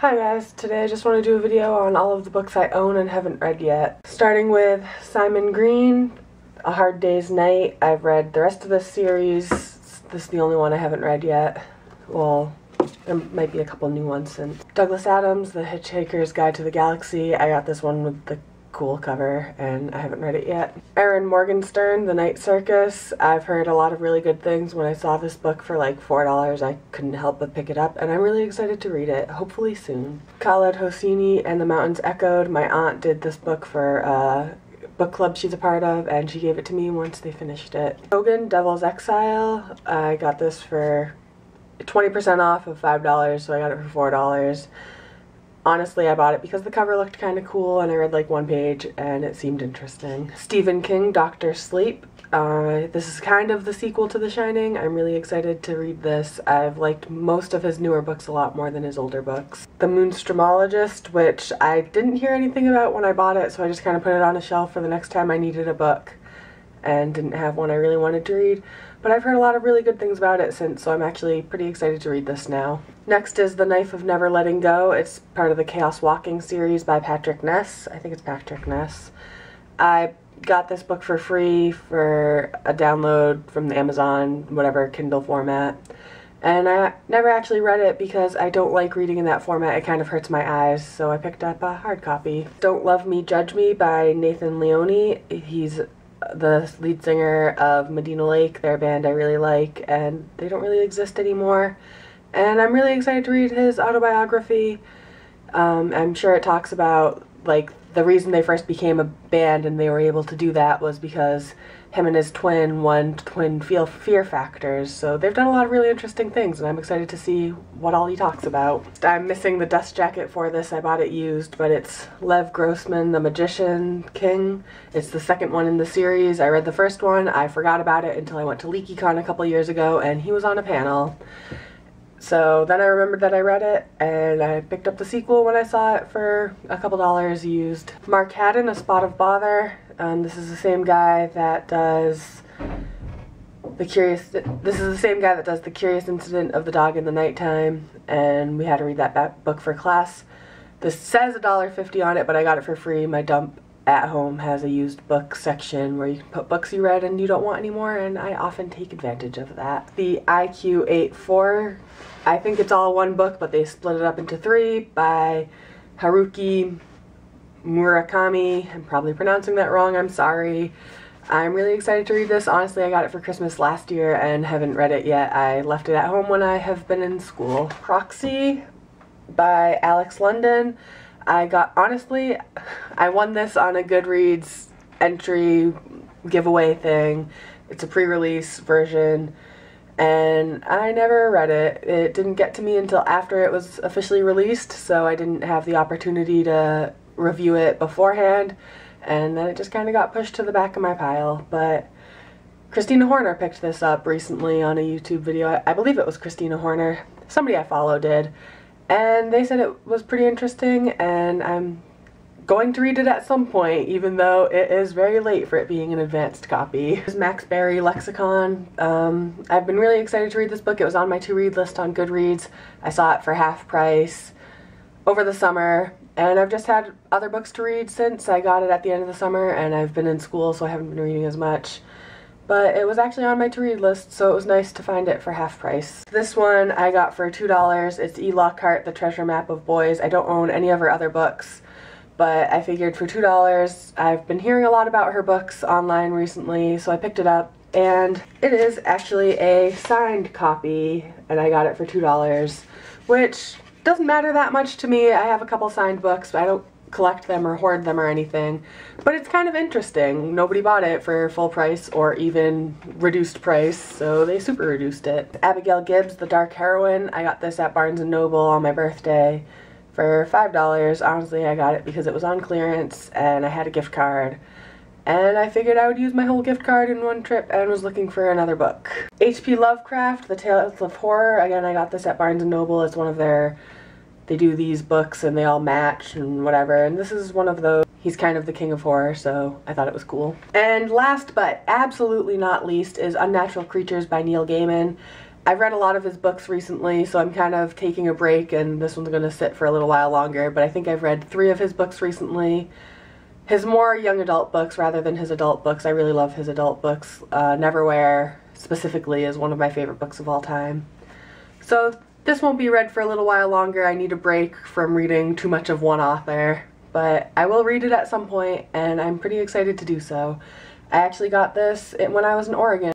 Hi guys, today I just want to do a video on all of the books I own and haven't read yet. Starting with Simon Green, A Hard Day's Night. I've read the rest of this series. This is the only one I haven't read yet. Well, there might be a couple new ones. And Douglas Adams, The Hitchhiker's Guide to the Galaxy. I got this one with the cool cover and I haven't read it yet. Erin Morgenstern, The Night Circus. I've heard a lot of really good things. When I saw this book for like $4, I couldn't help but pick it up and I'm really excited to read it, hopefully soon. Khaled, Hoseini, and the Mountains Echoed. My aunt did this book for a book club she's a part of and she gave it to me once they finished it. Hogan, Devil's Exile. I got this for 20% off of $5, so I got it for $4. Honestly, I bought it because the cover looked kind of cool and I read like one page and it seemed interesting. Stephen King, Dr. Sleep. This is kind of the sequel to The Shining. I'm really excited to read this. I've liked most of his newer books a lot more than his older books. The Monstromologist, which I didn't hear anything about when I bought it, so I just kind of put it on a shelf for the next time I needed a book and didn't have one I really wanted to read. But I've heard a lot of really good things about it since, so I'm actually pretty excited to read this now. Next is The Knife of Never Letting Go. It's part of the Chaos Walking series by Patrick Ness. I think it's Patrick Ness. I got this book for free for a download from the Amazon, whatever, Kindle format. And I never actually read it because I don't like reading in that format. It kind of hurts my eyes, so I picked up a hard copy. Don't Love Me, Judge Me by Nathan Leone. He's the lead singer of Medina Lake, their band I really like, and they don't really exist anymore. And I'm really excited to read his autobiography. I'm sure it talks about like the reason they first became a band and they were able to do that was because him and his twin won twin fear factors. So they've done a lot of really interesting things and I'm excited to see what all he talks about. I'm missing the dust jacket for this. I bought it used, but it's Lev Grossman, The Magician King. It's the second one in the series. I read the first one. I forgot about it until I went to Lexicon a couple years ago and he was on a panel. So then I remembered that I read it, and I picked up the sequel when I saw it for a couple dollars used. Mark Haddon, A Spot of Bother. This is the same guy that does The Curious Incident of the Dog in the Nighttime, and we had to read that book for class. This says $1.50 on it, but I got it for free. My dump at home has a used book section where you can put books you read and you don't want anymore, and I often take advantage of that. The IQ-84, I think it's all one book, but they split it up into three, by Haruki Murakami. I'm probably pronouncing that wrong, I'm sorry. I'm really excited to read this. Honestly, I got it for Christmas last year and haven't read it yet. I left it at home when I have been in school. Proxy by Alex London. Honestly, I won this on a Goodreads entry giveaway thing. It's a pre-release version, and I never read it. It didn't get to me until after it was officially released, so I didn't have the opportunity to review it beforehand, and then it just kind of got pushed to the back of my pile. But Christina Horner picked this up recently on a YouTube video. I believe it was Christina Horner. Somebody I follow did. And they said it was pretty interesting, and I'm going to read it at some point, even though it is very late for it being an advanced copy. This is Max Barry Lexicon. I've been really excited to read this book. It was on my to-read list on Goodreads. I saw it for half price over the summer, and I've just had other books to read since. I got it at the end of the summer, and I've been in school, so I haven't been reading as much. But it was actually on my to-read list, so it was nice to find it for half price. This one I got for $2. It's E. Lockhart, The Treasure Map of Boys. I don't own any of her other books, but I figured for $2, I've been hearing a lot about her books online recently, so I picked it up. And it is actually a signed copy, and I got it for $2, which doesn't matter that much to me. I have a couple signed books, but I don't collect them or hoard them or anything, but it's kind of interesting. Nobody bought it for full price or even reduced price, so they super reduced it. Abigail Gibbs, The Dark Heroine. I got this at Barnes & Noble on my birthday for $5. Honestly, I got it because it was on clearance and I had a gift card, and I figured I would use my whole gift card in one trip and was looking for another book. H.P. Lovecraft, The Tales of Horror. Again, I got this at Barnes & Noble. It's one of their they do these books and they all match and whatever, and this is one of those. He's kind of the king of horror, so I thought it was cool. And last but absolutely not least is Unnatural Creatures by Neil Gaiman. I've read a lot of his books recently, so I'm kind of taking a break, and this one's going to sit for a little while longer, but I think I've read 3 of his books recently. His more young adult books rather than his adult books. I really love his adult books. Neverwhere specifically is one of my favorite books of all time. So this won't be read for a little while longer. I need a break from reading too much of one author, but I will read it at some point, and I'm pretty excited to do so. I actually got this when I was in Oregon.